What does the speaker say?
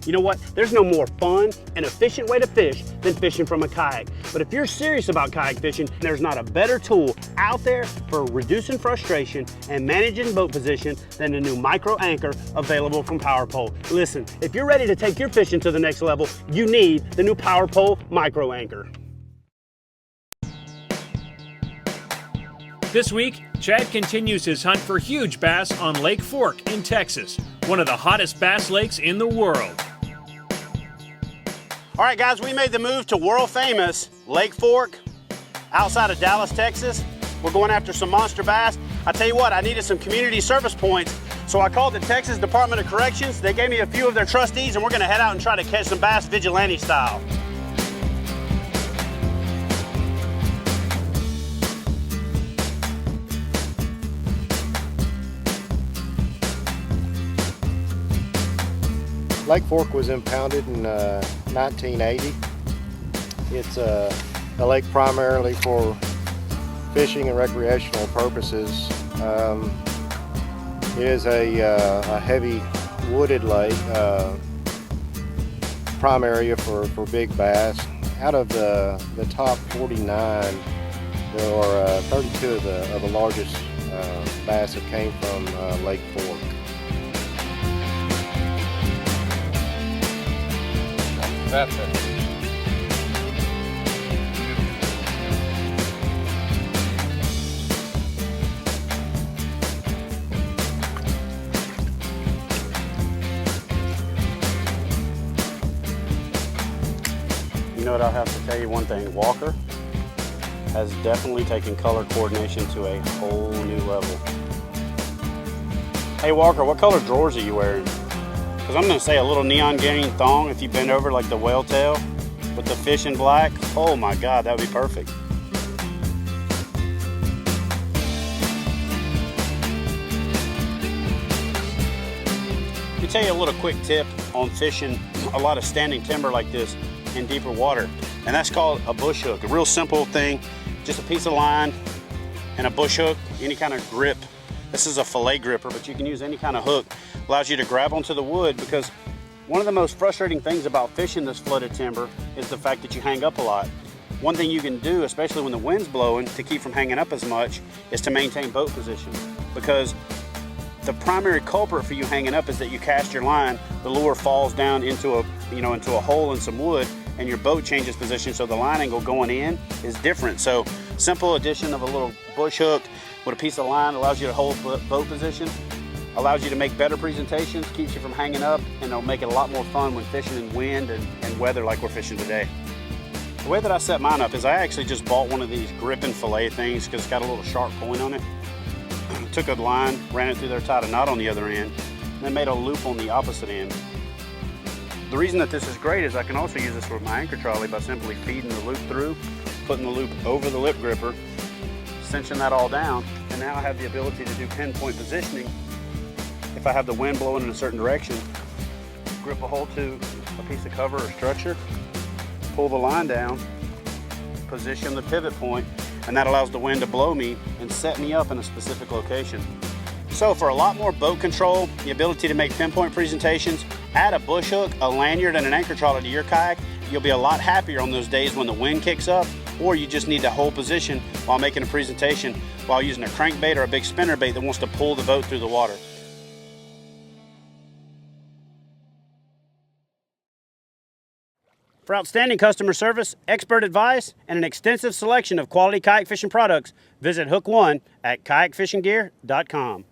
You know what? There's no more fun and efficient way to fish than fishing from a kayak. But if you're serious about kayak fishing, there's not a better tool out there for reducing frustration and managing boat position than the new micro anchor available from PowerPole. Listen, if you're ready to take your fishing to the next level, you need the new PowerPole micro anchor. This week, Chad continues his hunt for huge bass on Lake Fork in Texas, one of the hottest bass lakes in the world. All right, guys, we made the move to world famous Lake Fork outside of Dallas, Texas. We're going after some monster bass. I tell you what, I needed some community service points, so I called the Texas Department of Corrections. They gave me a few of their trustees, and we're gonna head out and try to catch some bass vigilante style. Lake Fork was impounded in 1980. It's a lake primarily for fishing and recreational purposes. It is a heavy wooded lake, prime area for big bass. Out of the top 49, there are 32 of the largest bass that came from Lake Fork. That's it. You know what, I'll have to tell you one thing. Walker has definitely taken color coordination to a whole new level. Hey Walker, what color drawers are you wearing? Because I'm going to say a little neon green thong if you bend over like the whale tail with the fish in black. Oh my God, that would be perfect. Let me tell you a little quick tip on fishing a lot of standing timber like this in deeper water, and that's called a bush hook. A real simple thing, just a piece of line and a bush hook, any kind of grip. This is a fillet gripper, but you can use any kind of hook. Allows you to grab onto the wood, because one of the most frustrating things about fishing this flooded timber is the fact that you hang up a lot. One thing you can do, especially when the wind's blowing, to keep from hanging up as much, is to maintain boat position. Because the primary culprit for you hanging up is that you cast your line, the lure falls down into a hole in some wood, and your boat changes position, so the line angle going in is different. So simple addition of a little bush hook with a piece of line allows you to hold boat position, allows you to make better presentations, keeps you from hanging up, and it'll make it a lot more fun when fishing in wind and weather like we're fishing today. The way that I set mine up is I actually just bought one of these grip and fillet things because it's got a little sharp point on it. Took a line, ran it through there, tied a knot on the other end, and then made a loop on the opposite end. The reason that this is great is I can also use this with my anchor trolley by simply feeding the loop through, putting the loop over the lip gripper, cinching that all down, and now I have the ability to do pinpoint positioning. If I have the wind blowing in a certain direction, grip a hold to a piece of cover or structure, pull the line down, position the pivot point, and that allows the wind to blow me and set me up in a specific location. So for a lot more boat control, the ability to make pinpoint presentations, add a bush hook, a lanyard, and an anchor trolley to your kayak. You'll be a lot happier on those days when the wind kicks up, or you just need to hold position while making a presentation while using a crankbait or a big spinnerbait that wants to pull the boat through the water. For outstanding customer service, expert advice, and an extensive selection of quality kayak fishing products, visit Hook One at kayakfishinggear.com.